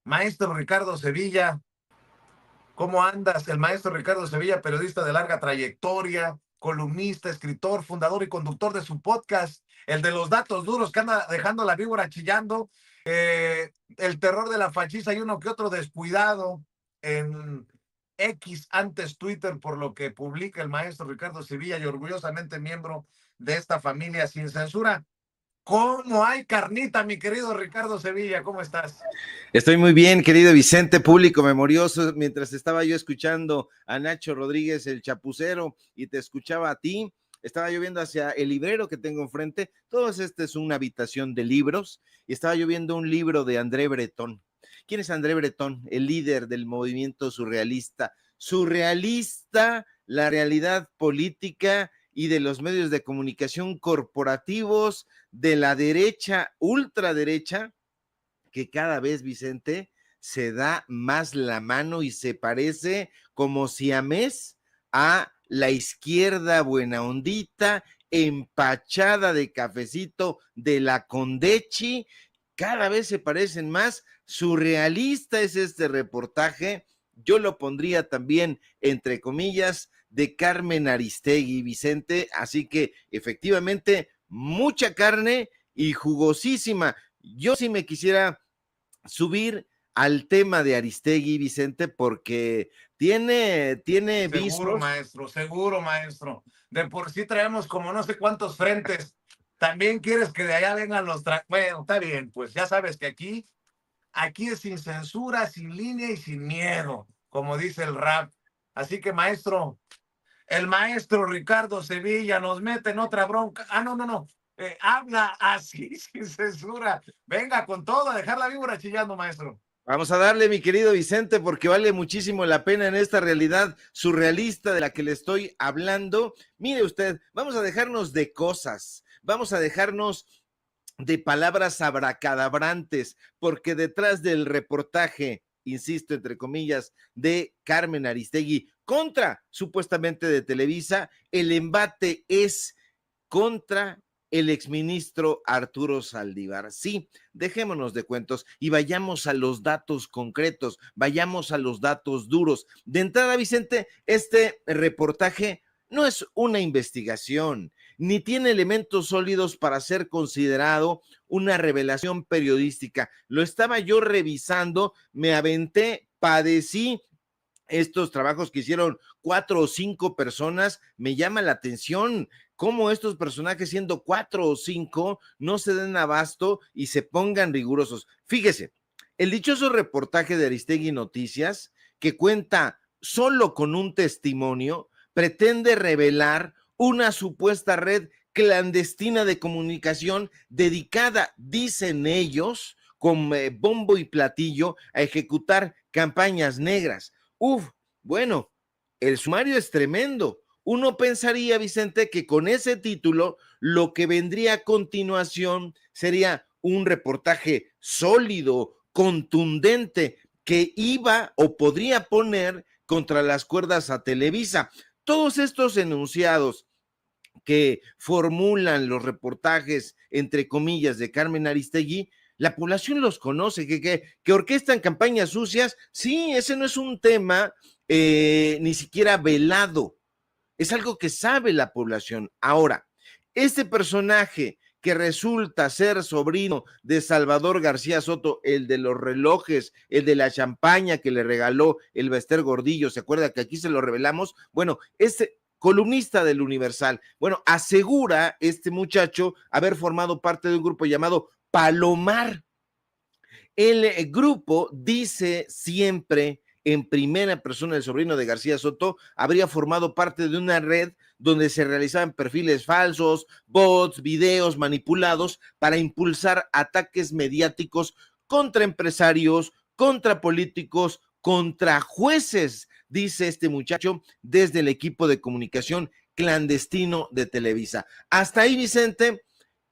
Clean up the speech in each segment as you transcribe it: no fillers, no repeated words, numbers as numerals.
Maestro Ricardo Sevilla, ¿cómo andas? El maestro Ricardo Sevilla, periodista de larga trayectoria, columnista, escritor, fundador y conductor de su podcast, el de los datos duros que anda dejando la víbora chillando, el terror de la fachiza y uno que otro descuidado en X, antes Twitter, por lo que publica el maestro Ricardo Sevilla y orgullosamente miembro de esta familia sin censura. ¿Cómo hay carnita, mi querido Ricardo Sevilla? ¿Cómo estás? Estoy muy bien, querido Vicente, público memorioso. Mientras estaba yo escuchando a Nacho Rodríguez, el chapucero, y te escuchaba a ti, estaba yo viendo hacia el librero que tengo enfrente. Todo esto es una habitación de libros, y estaba yo viendo un libro de André Breton. ¿Quién es André Breton? El líder del movimiento surrealista. Surrealista, la realidad política y de los medios de comunicación corporativos de la derecha, ultraderecha, que cada vez, Vicente, se da más la mano y se parece como siamés a la izquierda buena ondita, empachada de cafecito de la Condechi. Cada vez se parecen más. Surrealista es este reportaje. Yo lo pondría también entre comillas de Carmen Aristegui, Vicente. Así que efectivamente mucha carne y jugosísima. Yo sí me quisiera subir al tema de Aristegui, Vicente, porque tiene Seguro, visos. maestro, seguro, maestro. De por sí traemos como no sé cuántos frentes. También quieres que de allá vengan Bueno, está bien, pues ya sabes que aquí es sin censura, sin línea y sin miedo, como dice el rap. Así que, maestro, el maestro Ricardo Sevilla nos mete en otra bronca. No, no, no. Habla así, sin censura. Venga con todo, a dejar la víbora chillando, maestro. Vamos a darle, mi querido Vicente, porque vale muchísimo la pena en esta realidad surrealista de la que le estoy hablando. Mire usted, vamos a dejarnos de cosas, vamos a dejarnos de palabras abracadabrantes, porque detrás del reportaje, insisto, entre comillas, de Carmen Aristegui contra supuestamente de Televisa, el embate es contra el exministro Arturo Saldívar. Sí, dejémonos de cuentos y vayamos a los datos concretos, vayamos a los datos duros. De entrada, Vicente, este reportaje no es una investigación, ni tiene elementos sólidos para ser considerado una revelación periodística. Lo estaba yo revisando, me aventé, padecí estos trabajos que hicieron 4 o 5 personas. Me llama la atención cómo estos personajes, siendo 4 o 5, no se den abasto y se pongan rigurosos. Fíjese, el dichoso reportaje de Aristegui Noticias, que cuenta solo con un testimonio, pretende revelar una supuesta red clandestina de comunicación dedicada, dicen ellos, con bombo y platillo, a ejecutar campañas negras. Bueno, el sumario es tremendo. Uno pensaría, Vicente, que con ese título lo que vendría a continuación sería un reportaje sólido, contundente, que iba o podría poner contra las cuerdas a Televisa. Todos estos enunciados que formulan los reportajes, entre comillas, de Carmen Aristegui, la población los conoce, que orquestan campañas sucias. Sí, ese no es un tema ni siquiera velado, es algo que sabe la población. Ahora, este personaje que resulta ser sobrino de Salvador García Soto, el de los relojes, el de la champaña que le regaló el Bester Gordillo, ¿se acuerda que aquí se lo revelamos? Bueno, este columnista del Universal, bueno, asegura este muchacho haber formado parte de un grupo llamado Palomar. El grupo dice siempre en primera persona, el sobrino de García Soto habría formado parte de una red donde se realizaban perfiles falsos, bots, videos manipulados para impulsar ataques mediáticos contra empresarios, contra políticos, contra jueces, dice este muchacho desde el equipo de comunicación clandestino de Televisa. Hasta ahí, Vicente,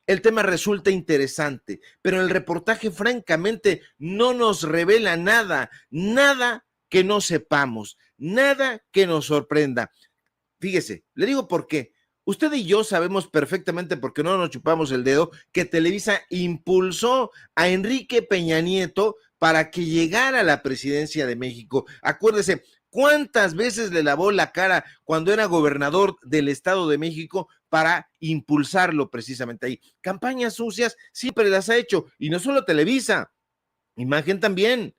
el tema resulta interesante, pero el reportaje francamente no nos revela nada, nada que no sepamos, nada que nos sorprenda. Fíjese, le digo por qué. Usted y yo sabemos perfectamente, porque no nos chupamos el dedo, que Televisa impulsó a Enrique Peña Nieto para que llegara a la presidencia de México. Acuérdese, ¿cuántas veces le lavó la cara cuando era gobernador del Estado de México para impulsarlo precisamente ahí? Campañas sucias siempre las ha hecho, y no solo Televisa, Imagen también,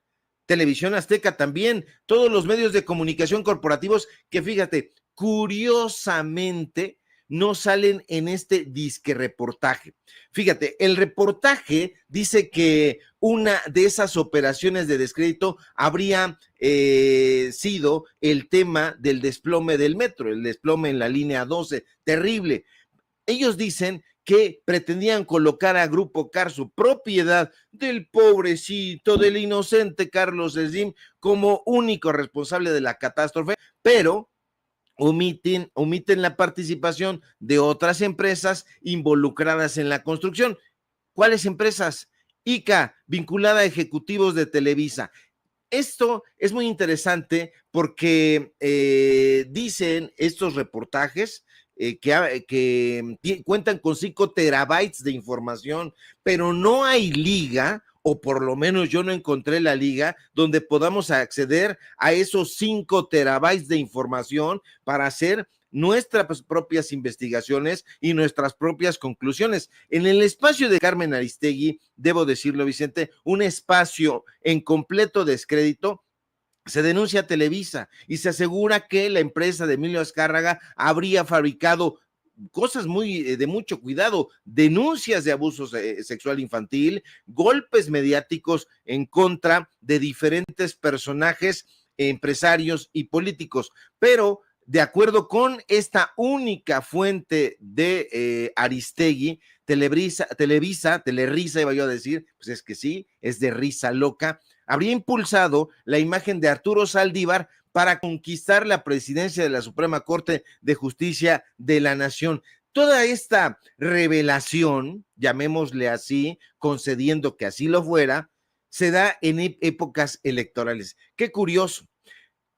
Televisión Azteca también, todos los medios de comunicación corporativos que, fíjate, curiosamente no salen en este disque reportaje. Fíjate, el reportaje dice que una de esas operaciones de descrédito habría sido el tema del desplome del metro, el desplome en la línea 12, terrible. Ellos dicen que pretendían colocar a Grupo Carso, propiedad del pobrecito, del inocente Carlos Slim, como único responsable de la catástrofe, pero omiten la participación de otras empresas involucradas en la construcción. ¿Cuáles empresas? ICA, vinculada a ejecutivos de Televisa. Esto es muy interesante porque dicen estos reportajes que cuentan con 5 terabytes de información, pero no hay liga, o por lo menos yo no encontré la liga donde podamos acceder a esos 5 terabytes de información para hacer nuestras propias investigaciones y nuestras propias conclusiones. En el espacio de Carmen Aristegui, debo decirlo, Vicente, un espacio en completo descrédito, se denuncia a Televisa y se asegura que la empresa de Emilio Azcárraga habría fabricado cosas de mucho cuidado, denuncias de abuso sexual infantil, golpes mediáticos en contra de diferentes personajes, empresarios y políticos, pero de acuerdo con esta única fuente de Aristegui, Telerisa, iba yo a decir, pues es que sí, es de risa loca, habría impulsado la imagen de Arturo Saldívar para conquistar la presidencia de la Suprema Corte de Justicia de la Nación. Toda esta revelación, llamémosle así, concediendo que así lo fuera, se da en épocas electorales. Qué curioso.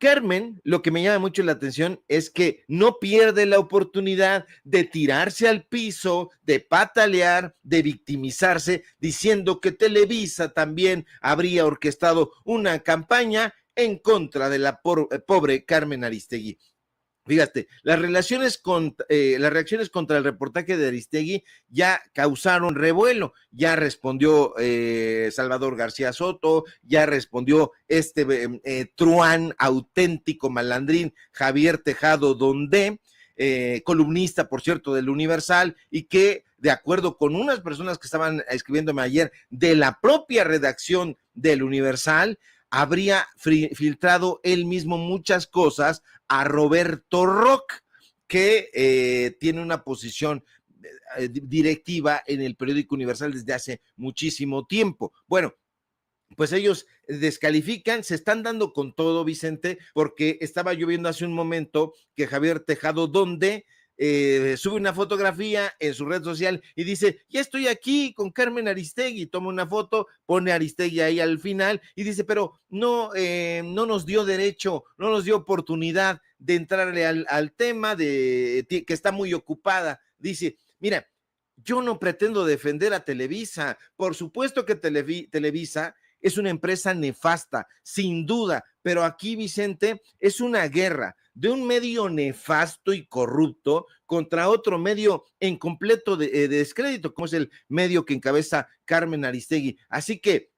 Carmen, lo que me llama mucho la atención es que no pierde la oportunidad de tirarse al piso, de patalear, de victimizarse, diciendo que Televisa también habría orquestado una campaña en contra de la pobre Carmen Aristegui. Fíjate, las reacciones contra el reportaje de Aristegui ya causaron revuelo. Ya respondió Salvador García Soto, ya respondió truán auténtico malandrín Javier Tejado Donde, columnista, por cierto, del Universal, y que, de acuerdo con unas personas que estaban escribiéndome ayer de la propia redacción del Universal, habría filtrado él mismo muchas cosas a Roberto Rock, que tiene una posición directiva en el periódico Universal desde hace muchísimo tiempo. Bueno, pues ellos descalifican, se están dando con todo, Vicente, porque estaba yo viendo hace un momento que Javier Tejado Donde sube una fotografía en su red social y dice, ya estoy aquí con Carmen Aristegui, toma una foto, pone Aristegui ahí al final y dice, pero no nos dio derecho, no nos dio oportunidad de entrarle al tema que está muy ocupada. Dice, mira, yo no pretendo defender a Televisa, por supuesto que Televisa es una empresa nefasta, sin duda, pero aquí, Vicente, es una guerra de un medio nefasto y corrupto contra otro medio en completo de descrédito, como es el medio que encabeza Carmen Aristegui. Así que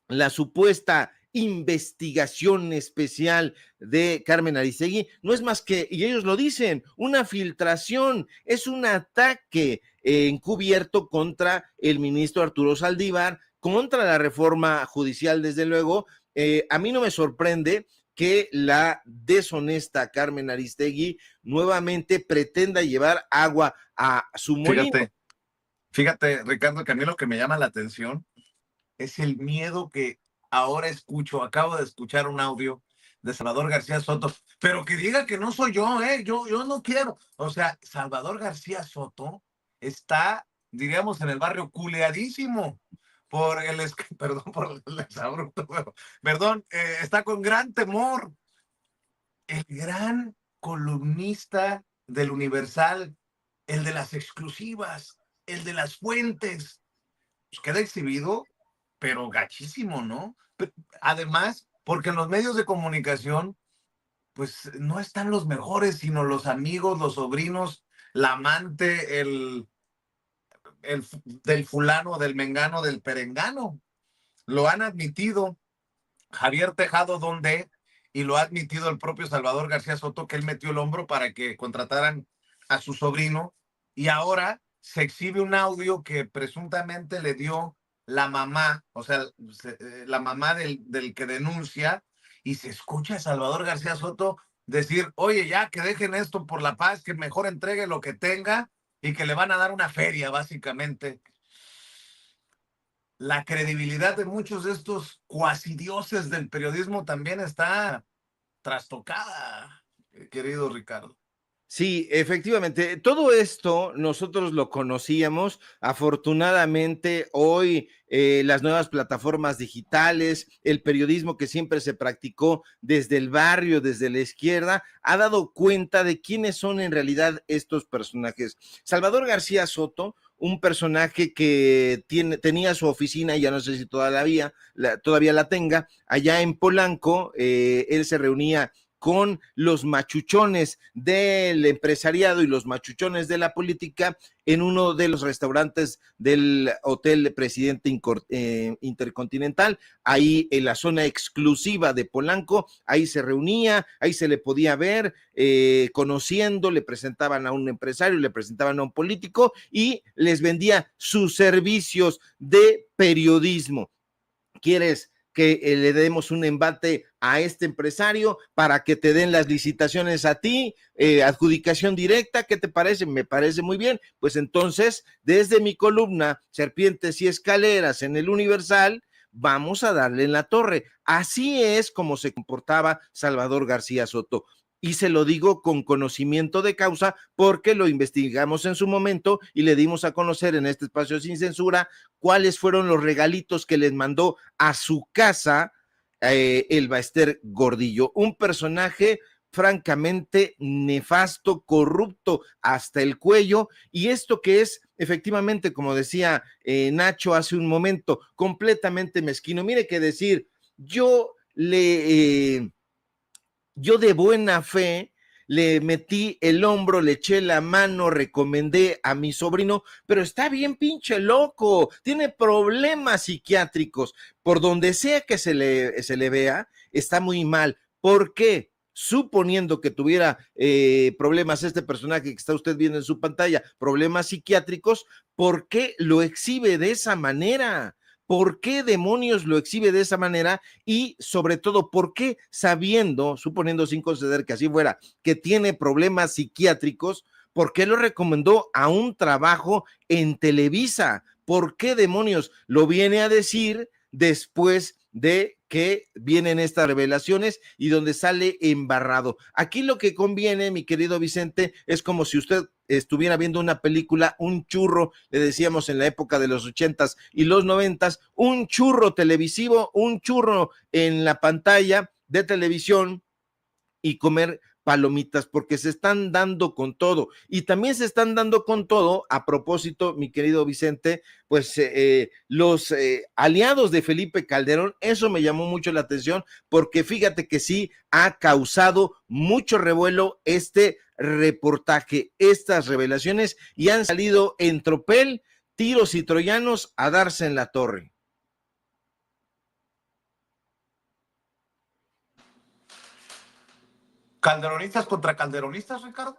la supuesta investigación especial de Carmen Aristegui no es más que, y ellos lo dicen, una filtración, es un ataque encubierto contra el ministro Arturo Saldívar, contra la reforma judicial, desde luego. A mí no me sorprende que la deshonesta Carmen Aristegui nuevamente pretenda llevar agua a su molino. Fíjate, Ricardo, que a mí lo que me llama la atención es el miedo que ahora escucho. Acabo de escuchar un audio de Salvador García Soto, pero que diga que no soy yo, yo no quiero. O sea, Salvador García Soto está, diríamos, en el barrio culeadísimo por perdón por el exabrupto, pero, perdón, está con gran temor. El gran columnista del Universal, el de las exclusivas, el de las fuentes, pues queda exhibido, pero gachísimo, ¿no? Además, porque en los medios de comunicación, pues no están los mejores, sino los amigos, los sobrinos, la amante, del fulano, del mengano, del perengano. Lo han admitido Javier Tejado Donde y lo ha admitido el propio Salvador García Soto, que él metió el hombro para que contrataran a su sobrino, y ahora se exhibe un audio que presuntamente le dio la mamá, o sea, la mamá del que denuncia, y se escucha a Salvador García Soto decir, oye, ya que dejen esto por la paz, que mejor entregue lo que tenga y que le van a dar una feria, básicamente. La credibilidad de muchos de estos cuasi dioses del periodismo también está trastocada, querido Ricardo. Sí, efectivamente, todo esto nosotros lo conocíamos. Afortunadamente, hoy las nuevas plataformas digitales, el periodismo que siempre se practicó desde el barrio, desde la izquierda, ha dado cuenta de quiénes son en realidad estos personajes. Salvador García Soto, un personaje que tenía su oficina, ya no sé si todavía la tenga, allá en Polanco. Él se reunía con los machuchones del empresariado y los machuchones de la política en uno de los restaurantes del Hotel Presidente Intercontinental, ahí en la zona exclusiva de Polanco. Ahí se reunía, ahí se le podía ver, conociendo, le presentaban a un empresario, le presentaban a un político y les vendía sus servicios de periodismo. ¿Quieres que le demos un embate a este empresario para que te den las licitaciones a ti, adjudicación directa? ¿Qué te parece? Me parece muy bien. Pues entonces, desde mi columna, Serpientes y Escaleras en el Universal, vamos a darle en la torre. Así es como se comportaba Salvador García Soto. Y se lo digo con conocimiento de causa porque lo investigamos en su momento y le dimos a conocer en este espacio sin censura cuáles fueron los regalitos que les mandó a su casa el Baester Gordillo, un personaje francamente nefasto, corrupto hasta el cuello, y esto que es efectivamente, como decía Nacho hace un momento, completamente mezquino. Mire que decir, yo de buena fe le metí el hombro, le eché la mano, recomendé a mi sobrino, pero está bien pinche loco, tiene problemas psiquiátricos, por donde sea que se le vea, está muy mal. ¿Por qué? Suponiendo que tuviera problemas este personaje que está usted viendo en su pantalla, problemas psiquiátricos, ¿por qué lo exhibe de esa manera? ¿Por qué demonios lo exhibe de esa manera? Y sobre todo, ¿por qué sabiendo, suponiendo sin conceder que así fuera, que tiene problemas psiquiátricos, por qué lo recomendó a un trabajo en Televisa? ¿Por qué demonios lo viene a decir después de que vienen estas revelaciones y donde sale embarrado? Aquí lo que conviene, mi querido Vicente, es como si usted estuviera viendo una película, un churro, le decíamos en la época de los 80s y los 90s, un churro televisivo, un churro en la pantalla de televisión y comer palomitas, porque se están dando con todo. Y también se están dando con todo, a propósito, mi querido Vicente, pues los aliados de Felipe Calderón. Eso me llamó mucho la atención, porque fíjate que sí ha causado mucho revuelo este reportaje, estas revelaciones, y han salido en tropel tiros y troyanos a darse en la torre. ¿Calderonistas contra calderonistas, Ricardo?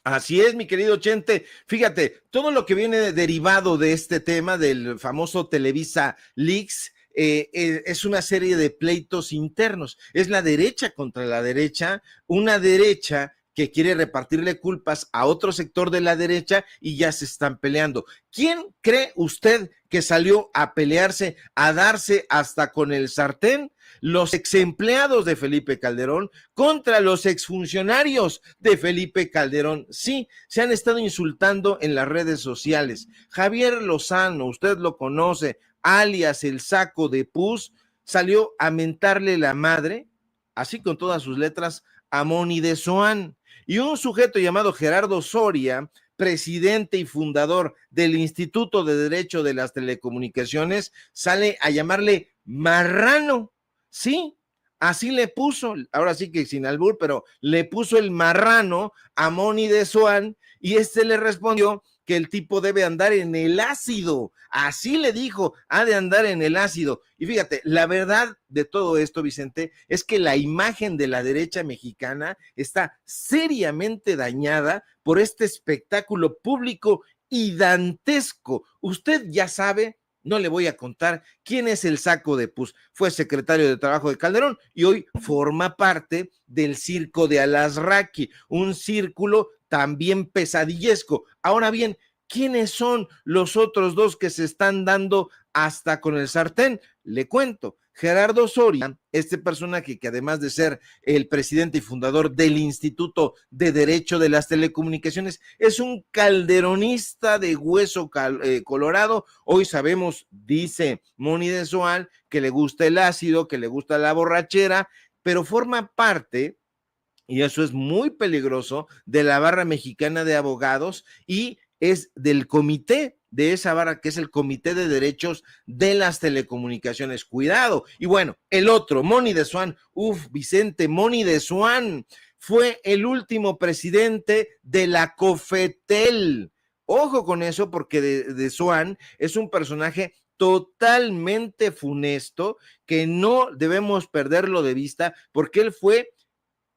Así es, mi querido Chente. Fíjate, todo lo que viene derivado de este tema del famoso Televisa Leaks es una serie de pleitos internos. Es la derecha contra la derecha, una derecha que quiere repartirle culpas a otro sector de la derecha y ya se están peleando. ¿Quién cree usted que salió a pelearse, a darse hasta con el sartén? Los ex empleados de Felipe Calderón contra los exfuncionarios de Felipe Calderón. Sí, se han estado insultando en las redes sociales. Javier Lozano, usted lo conoce, alias el saco de pus, salió a mentarle la madre, así con todas sus letras, a Moni de Zoán. Y un sujeto llamado Gerardo Soria, presidente y fundador del Instituto de Derecho de las Telecomunicaciones, sale a llamarle marrano. Sí, así le puso, ahora sí que sin albur, pero le puso el marrano a Moni de Swan y le respondió que el tipo debe andar en el ácido. Así le dijo, ha de andar en el ácido. Y fíjate, la verdad de todo esto, Vicente, es que la imagen de la derecha mexicana está seriamente dañada por este espectáculo público y dantesco. Usted ya sabe, no le voy a contar quién es el Saco de Pus. Fue secretario de Trabajo de Calderón y hoy forma parte del circo de Alasraqui, un círculo también pesadillesco. Ahora bien, ¿quiénes son los otros dos que se están dando hasta con el sartén? Le cuento. Gerardo Soria, este personaje que además de ser el presidente y fundador del Instituto de Derecho de las Telecomunicaciones, es un calderonista de hueso colorado. Hoy sabemos, dice Moni de Soal, que le gusta el ácido, que le gusta la borrachera, pero forma parte, y eso es muy peligroso, de la barra mexicana de abogados y es del comité de esa barra que es el Comité de Derechos de las Telecomunicaciones. Cuidado. Y bueno, el otro, Moni de Swan, Vicente, Moni de Swan fue el último presidente de la COFETEL. Ojo con eso porque de Swan es un personaje totalmente funesto que no debemos perderlo de vista porque él fue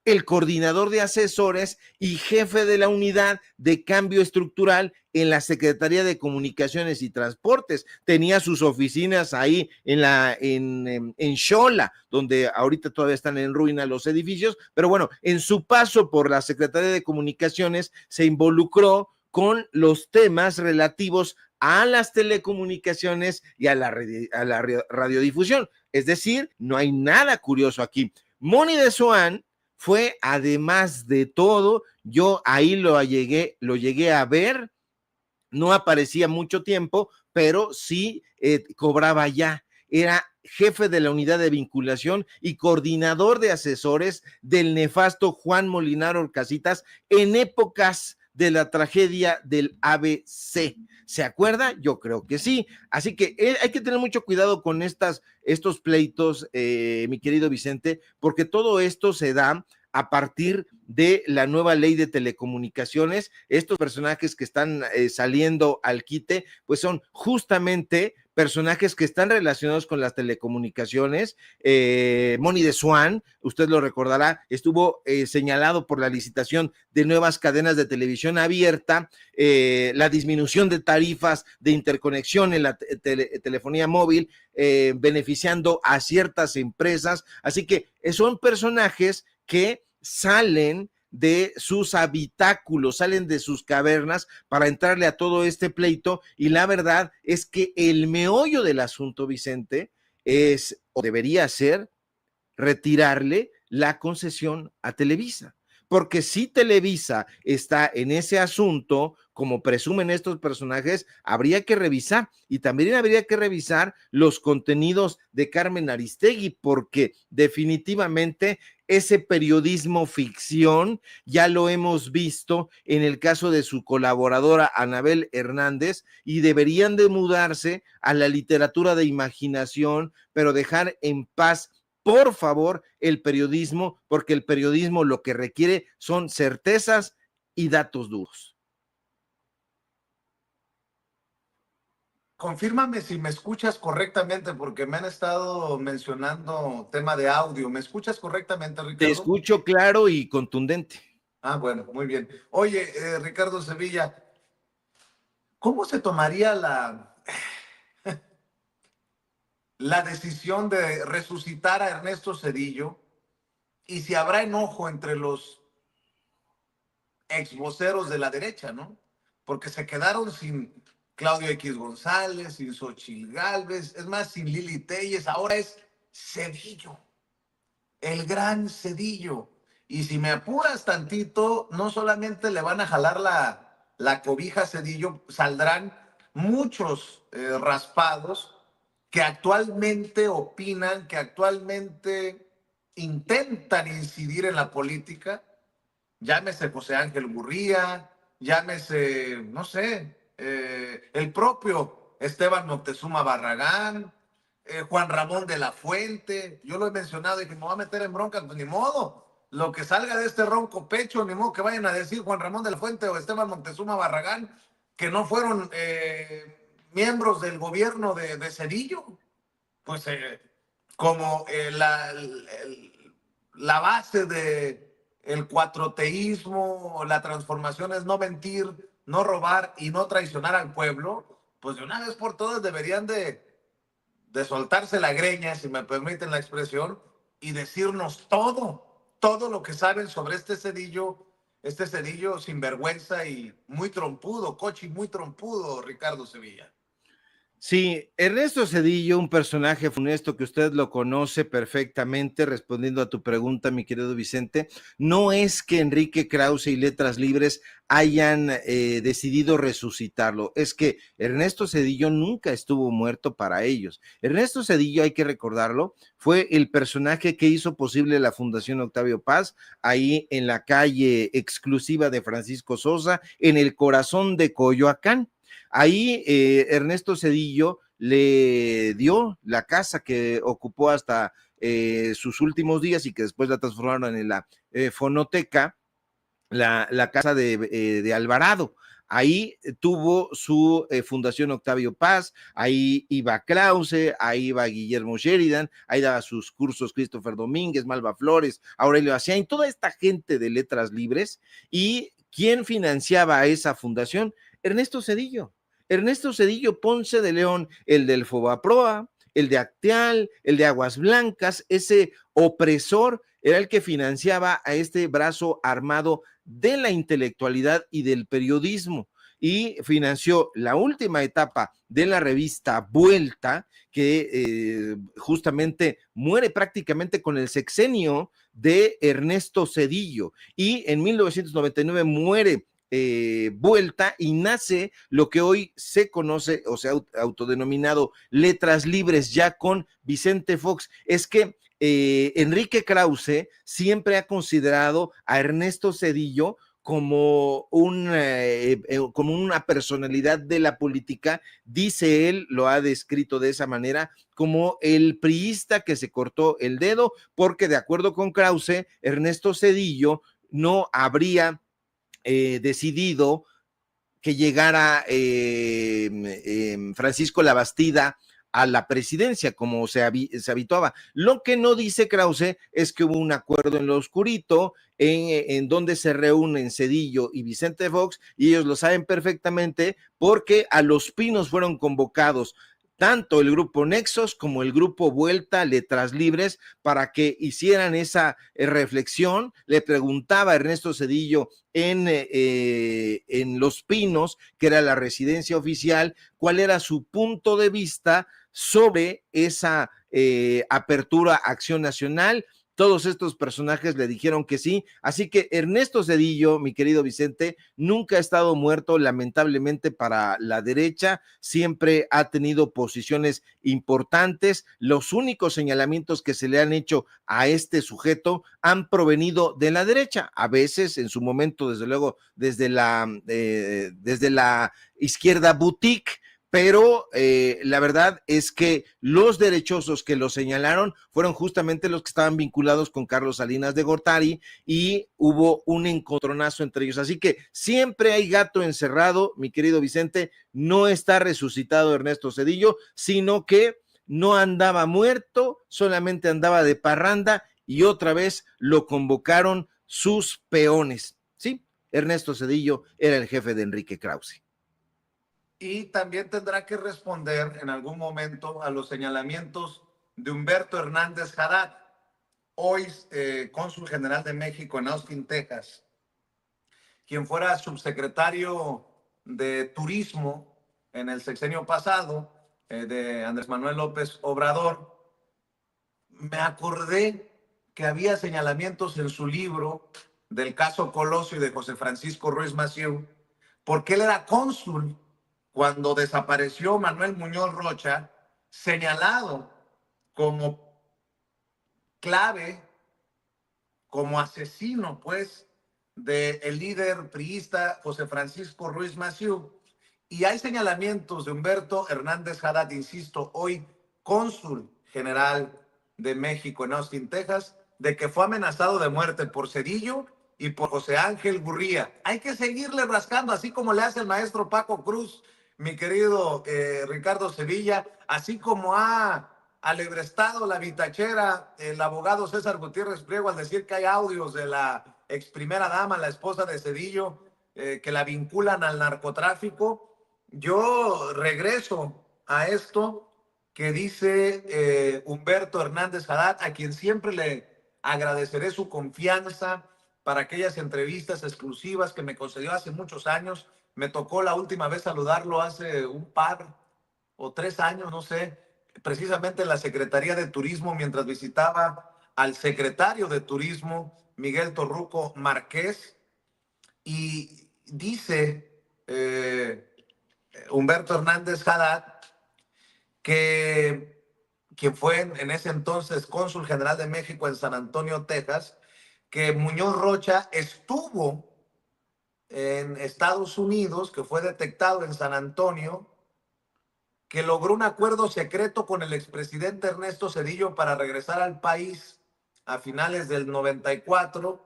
el coordinador de asesores y jefe de la unidad de cambio estructural en la Secretaría de Comunicaciones y Transportes. Tenía sus oficinas ahí en Xola, donde ahorita todavía están en ruina los edificios, pero bueno, en su paso por la Secretaría de Comunicaciones se involucró con los temas relativos a las telecomunicaciones y a la radiodifusión. Es decir, no hay nada curioso aquí. Moni de Swan fue, además de todo, yo ahí lo llegué a ver, no aparecía mucho tiempo, pero sí cobraba ya. Era jefe de la unidad de vinculación y coordinador de asesores del nefasto Juan Molinar Orcasitas en épocas de la tragedia del ABC. ¿Se acuerda? Yo creo que sí. Así que hay que tener mucho cuidado con estos pleitos, mi querido Vicente, porque todo esto se da a partir de la nueva ley de telecomunicaciones. Estos personajes que están saliendo al quite, pues son justamente personajes que están relacionados con las telecomunicaciones. Moni de Swan, usted lo recordará, estuvo señalado por la licitación de nuevas cadenas de televisión abierta, la disminución de tarifas de interconexión en la telefonía móvil, beneficiando a ciertas empresas. Así que son personajes que salen de sus habitáculos, salen de sus cavernas para entrarle a todo este pleito, y la verdad es que el meollo del asunto, Vicente, es o debería ser retirarle la concesión a Televisa. Porque si Televisa está en ese asunto, como presumen estos personajes, habría que revisar, y también habría que revisar los contenidos de Carmen Aristegui, porque definitivamente ese periodismo ficción ya lo hemos visto en el caso de su colaboradora Anabel Hernández, y deberían de mudarse a la literatura de imaginación, pero dejar en paz, por favor, el periodismo, porque el periodismo lo que requiere son certezas y datos duros. Confírmame si me escuchas correctamente, porque me han estado mencionando tema de audio. ¿Me escuchas correctamente, Te Ricardo? escucho claro y contundente. Ah, bueno, muy bien. Oye, Ricardo Sevilla, ¿cómo se tomaría la decisión de resucitar a Ernesto Zedillo? Y si habrá enojo entre los ex voceros de la derecha, ¿no? Porque se quedaron sin Claudio X González, sin Xochitl Gálvez, es más, sin Lili Telles, ahora es Zedillo, el gran Zedillo. Y si me apuras tantito, no solamente le van a jalar la cobija a Zedillo, saldrán muchos raspados que actualmente opinan, que actualmente intentan incidir en la política, llámese José Ángel Gurría, llámese, no sé, el propio Esteban Moctezuma Barragán, Juan Ramón de la Fuente. Yo lo he mencionado y que me voy a meter en bronca, pues ni modo. Lo que salga de este ronco pecho, ni modo que vayan a decir Juan Ramón de la Fuente o Esteban Moctezuma Barragán, que no fueron miembros del gobierno de Cedillo. Pues como la base de el cuatroteísmo, la transformación es no mentir, no robar y no traicionar al pueblo, pues de una vez por todas deberían de soltarse la greña, si me permiten la expresión, y decirnos todo lo que saben sobre este Cedillo sinvergüenza y muy trompudo, Cochi, muy trompudo, Ricardo Sevilla. Sí, Ernesto Zedillo, un personaje funesto que usted lo conoce perfectamente, respondiendo a tu pregunta, mi querido Vicente, no es que Enrique Krause y Letras Libres hayan decidido resucitarlo, es que Ernesto Zedillo nunca estuvo muerto para ellos. Ernesto Zedillo, hay que recordarlo, fue el personaje que hizo posible la Fundación Octavio Paz, ahí en la calle exclusiva de Francisco Sosa, en el corazón de Coyoacán. Ahí Ernesto Zedillo le dio la casa que ocupó hasta sus últimos días y que después la transformaron en la fonoteca, la casa de Alvarado. Ahí tuvo su fundación Octavio Paz, ahí iba Krause, ahí iba Guillermo Sheridan, ahí daba sus cursos Christopher Domínguez, Malva Flores, Aurelio Hacián, toda esta gente de letras libres. ¿Y quién financiaba a esa fundación? Ernesto Zedillo. Ernesto Zedillo Ponce de León, el del Fobaproa, el de Acteal, el de Aguas Blancas, ese opresor era el que financiaba a este brazo armado de la intelectualidad y del periodismo, y financió la última etapa de la revista Vuelta, que justamente muere prácticamente con el sexenio de Ernesto Zedillo, y en 1999 muere Vuelta y nace lo que hoy se conoce o se ha autodenominado Letras Libres, ya con Vicente Fox. Es que Enrique Krause siempre ha considerado a Ernesto Zedillo como como una personalidad de la política, dice él, lo ha descrito de esa manera, como el priista que se cortó el dedo, porque de acuerdo con Krause, Ernesto Zedillo no habría decidido que llegara Francisco Labastida a la presidencia, como se habituaba. Lo que no dice Krause es que hubo un acuerdo en lo oscurito, en donde se reúnen Zedillo y Vicente Fox, y ellos lo saben perfectamente porque a Los Pinos fueron convocados tanto el grupo Nexos como el grupo Vuelta, Letras Libres, para que hicieran esa reflexión. Le preguntaba a Ernesto Zedillo en Los Pinos, que era la residencia oficial, cuál era su punto de vista sobre esa apertura a Acción Nacional. Todos estos personajes le dijeron que sí, así que Ernesto Zedillo, mi querido Vicente, nunca ha estado muerto, lamentablemente para la derecha, siempre ha tenido posiciones importantes. Los únicos señalamientos que se le han hecho a este sujeto han provenido de la derecha, a veces en su momento, desde luego, desde la izquierda boutique, pero la verdad es que los derechosos que lo señalaron fueron justamente los que estaban vinculados con Carlos Salinas de Gortari, y hubo un encontronazo entre ellos. Así que siempre hay gato encerrado, mi querido Vicente. No está resucitado Ernesto Zedillo, sino que no andaba muerto, solamente andaba de parranda, y otra vez lo convocaron sus peones. Sí, Ernesto Zedillo era el jefe de Enrique Krause. Y también tendrá que responder en algún momento a los señalamientos de Humberto Hernández Haddad, hoy cónsul general de México en Austin, Texas, quien fuera subsecretario de Turismo en el sexenio pasado de Andrés Manuel López Obrador. Me acordé que había señalamientos en su libro del caso Colosio y de José Francisco Ruiz Massieu, porque él era cónsul cuando desapareció Manuel Muñoz Rocha, señalado como clave, como asesino, pues, del líder priista José Francisco Ruiz Massieu, y hay señalamientos de Humberto Hernández Haddad, insisto, hoy cónsul general de México en Austin, Texas, de que fue amenazado de muerte por Cedillo y por José Ángel Gurría. Hay que seguirle rascando, así como le hace el maestro Paco Cruz, mi querido Ricardo Sevilla, así como ha alebrestado la vitachera el abogado César Gutiérrez Priego al decir que hay audios de la ex primera dama, la esposa de Cedillo, que la vinculan al narcotráfico. Yo regreso a esto que dice Humberto Hernández Haddad, a quien siempre le agradeceré su confianza para aquellas entrevistas exclusivas que me concedió hace muchos años. Me tocó la última vez saludarlo hace un par o 3 años, no sé, precisamente en la Secretaría de Turismo, mientras visitaba al secretario de Turismo, Miguel Torruco Márquez, y dice Humberto Hernández Haddad, que fue en ese entonces cónsul general de México en San Antonio, Texas, que Muñoz Rocha estuvo en Estados Unidos, que fue detectado en San Antonio, que logró un acuerdo secreto con el expresidente Ernesto Zedillo para regresar al país a finales del 94,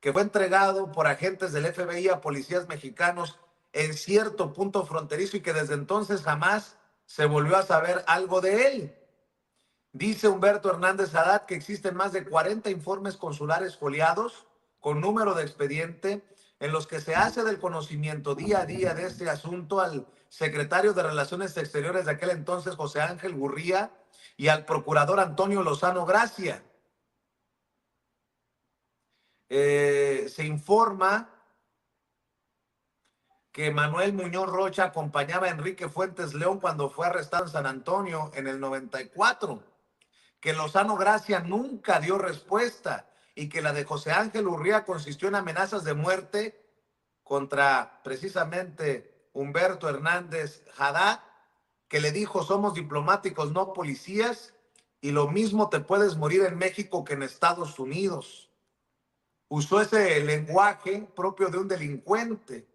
que fue entregado por agentes del FBI a policías mexicanos en cierto punto fronterizo y que desde entonces jamás se volvió a saber algo de él. Dice Humberto Hernández Haddad que existen más de 40 informes consulares foliados con número de expediente en los que se hace del conocimiento día a día de este asunto al secretario de Relaciones Exteriores de aquel entonces, José Ángel Gurría, y al procurador Antonio Lozano Gracia. Se informa que Manuel Muñoz Rocha acompañaba a Enrique Fuentes León cuando fue arrestado en San Antonio en el 94, que Lozano Gracia nunca dio respuesta y que la de José Ángel Gurría consistió en amenazas de muerte contra precisamente Humberto Hernández Haddad, que le dijo: somos diplomáticos, no policías, y lo mismo te puedes morir en México que en Estados Unidos. Usó ese lenguaje propio de un delincuente.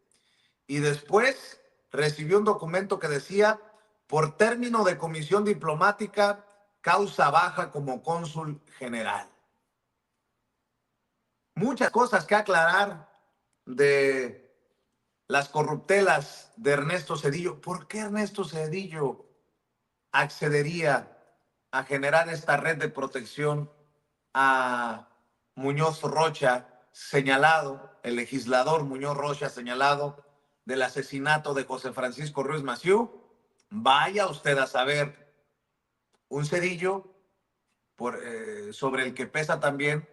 Y después recibió un documento que decía: por término de comisión diplomática, causa baja como cónsul general. Muchas cosas que aclarar de las corruptelas de Ernesto Zedillo. ¿Por qué Ernesto Zedillo accedería a generar esta red de protección a Muñoz Rocha, señalado, el legislador Muñoz Rocha, señalado del asesinato de José Francisco Ruiz Massieu? Vaya usted a saber. Un Zedillo sobre el que pesa también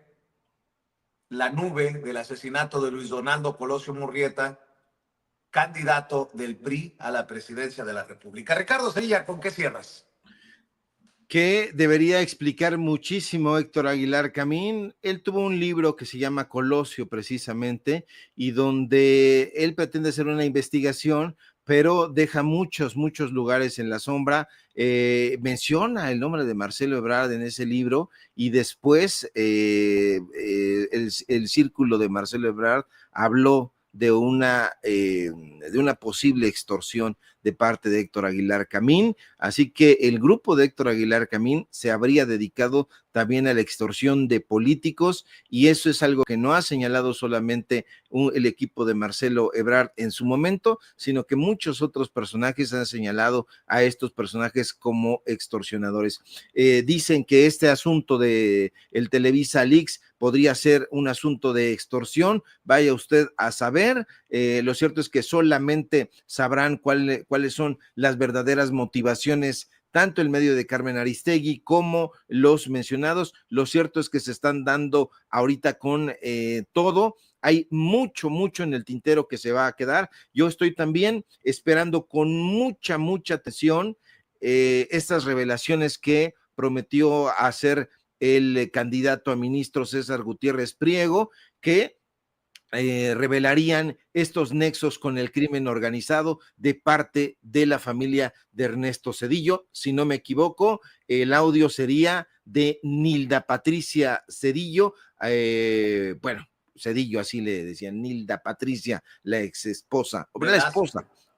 la nube del asesinato de Luis Donaldo Colosio Murrieta, candidato del PRI a la presidencia de la República. Ricardo Sevilla, ¿con qué cierras? Que debería explicar muchísimo Héctor Aguilar Camín. Él tuvo un libro que se llama Colosio, precisamente, y donde él pretende hacer una investigación, pero deja muchos lugares en la sombra. Menciona el nombre de Marcelo Ebrard en ese libro, y después el círculo de Marcelo Ebrard habló de una posible extorsión de parte de Héctor Aguilar Camín. Así que el grupo de Héctor Aguilar Camín se habría dedicado también a la extorsión de políticos, y eso es algo que no ha señalado solamente el equipo de Marcelo Ebrard en su momento, sino que muchos otros personajes han señalado a estos personajes como extorsionadores. Dicen que este asunto de el Televisa Leaks podría ser un asunto de extorsión. Vaya usted a saber. Lo cierto es que solamente sabrán cuáles son las verdaderas motivaciones, tanto el medio de Carmen Aristegui como los mencionados. Lo cierto es que se están dando ahorita con todo. Hay mucho en el tintero que se va a quedar. Yo estoy también esperando con mucha atención estas revelaciones que prometió hacer el candidato a ministro César Gutiérrez Priego, que revelarían estos nexos con el crimen organizado de parte de la familia de Ernesto Zedillo. Si no me equivoco, el audio sería de Nilda Patricia Zedillo. Bueno, Cedillo, así le decían, Nilda Patricia, la ex esposa, Velasco.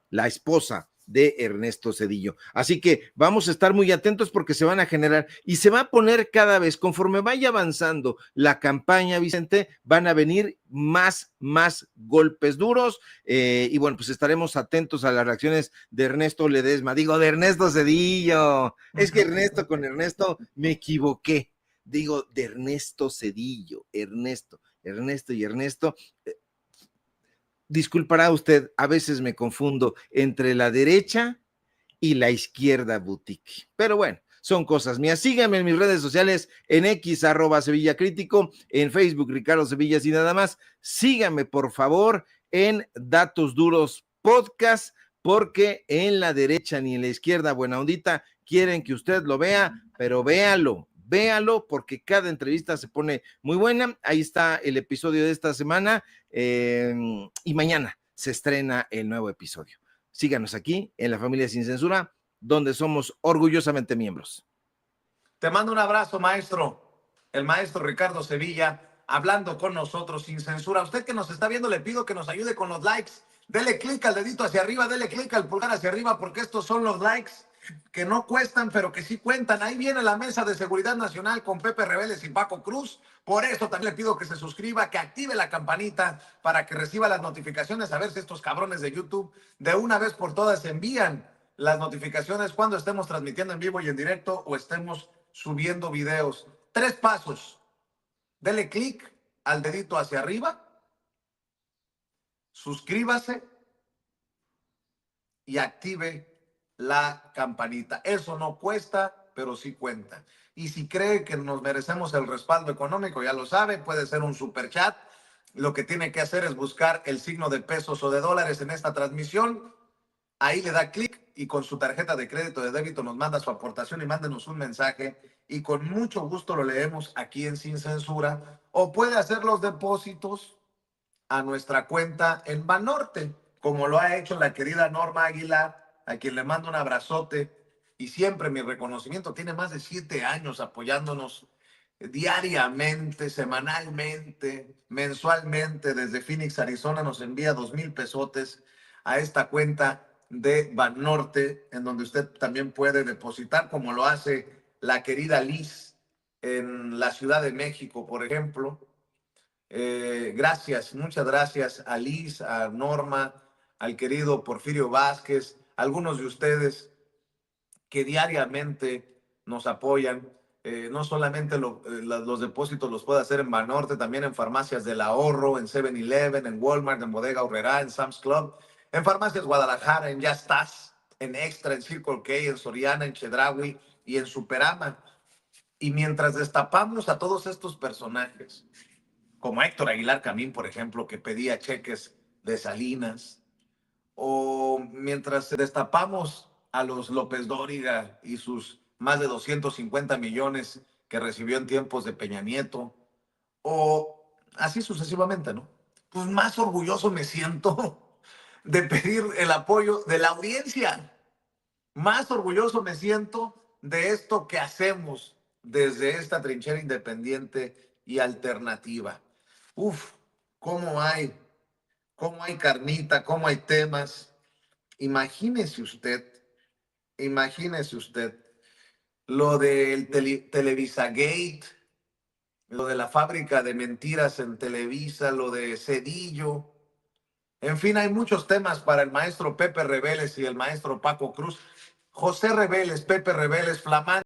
la esposa de Ernesto Cedillo. Así que vamos a estar muy atentos porque se van a generar y se va a poner cada vez, conforme vaya avanzando la campaña, Vicente, van a venir más golpes duros y bueno, pues estaremos atentos a las reacciones de Ernesto Ledesma, digo, de Ernesto Cedillo, es que Ernesto con Ernesto me equivoqué, digo, de Ernesto Cedillo, Ernesto y Ernesto. Disculpará usted, a veces me confundo entre la derecha y la izquierda boutique. Pero bueno, son cosas mías. Síganme en mis redes sociales, en X, @Sevilla Crítico, en Facebook, Ricardo Sevillas y nada más. Síganme, por favor, en Datos Duros Podcast, porque en la derecha ni en la izquierda, buena ondita, quieren que usted lo vea, pero véalo porque cada entrevista se pone muy buena. Ahí está el episodio de esta semana y mañana se estrena el nuevo episodio. Síganos aquí en La Familia Sin Censura, donde somos orgullosamente miembros. Te mando un abrazo, maestro. El maestro Ricardo Sevilla, hablando con nosotros sin censura. A usted que nos está viendo, le pido que nos ayude con los likes. Dele clic al dedito hacia arriba, dele clic al pulgar hacia arriba, porque estos son los likes que no cuestan, pero que sí cuentan. Ahí viene la Mesa de Seguridad Nacional con Pepe Rebeles y Paco Cruz. Por eso también le pido que se suscriba, que active la campanita para que reciba las notificaciones, a ver si estos cabrones de YouTube de una vez por todas envían las notificaciones cuando estemos transmitiendo en vivo y en directo o estemos subiendo videos. 3 pasos. Dele clic al dedito hacia arriba, suscríbase y active la campanita. Eso no cuesta, pero sí cuenta. Y si cree que nos merecemos el respaldo económico, ya lo sabe, puede ser un super chat. Lo que tiene que hacer es buscar el signo de pesos o de dólares en esta transmisión. Ahí le da clic y con su tarjeta de crédito de débito nos manda su aportación y mándenos un mensaje y con mucho gusto lo leemos aquí en Sin Censura. O puede hacer los depósitos a nuestra cuenta en Banorte, como lo ha hecho la querida Norma Aguilar, a quien le mando un abrazote y siempre mi reconocimiento. Tiene más de 7 años apoyándonos diariamente, semanalmente, mensualmente. Desde Phoenix, Arizona, nos envía 2,000 pesotes a esta cuenta de Banorte, en donde usted también puede depositar, como lo hace la querida Liz en la Ciudad de México, por ejemplo. Gracias, muchas gracias a Liz, a Norma, al querido Porfirio Vázquez, algunos de ustedes que diariamente nos apoyan. No solamente los depósitos los puede hacer en Banorte, también en Farmacias del Ahorro, en 7-Eleven, en Walmart, en Bodega Aurrerá, en Sam's Club, en Farmacias Guadalajara, en Ya Estás, en Extra, en Circle K, en Soriana, en Chedraui y en Superama. Y mientras destapamos a todos estos personajes, como Héctor Aguilar Camín, por ejemplo, que pedía cheques de Salinas, o mientras destapamos a los López Dóriga y sus más de 250 millones que recibió en tiempos de Peña Nieto, o así sucesivamente, ¿no? Pues más orgulloso me siento de pedir el apoyo de la audiencia. Más orgulloso me siento de esto que hacemos desde esta trinchera independiente y alternativa. Uf, cómo hay carnita, cómo hay temas. Imagínese usted, imagínese usted lo del Televisa Gate, lo de la fábrica de mentiras en Televisa, lo de Cedillo. En fin, hay muchos temas para el maestro Pepe Rebeles y el maestro Paco Cruz. José Rebeles, Pepe Rebeles, flamante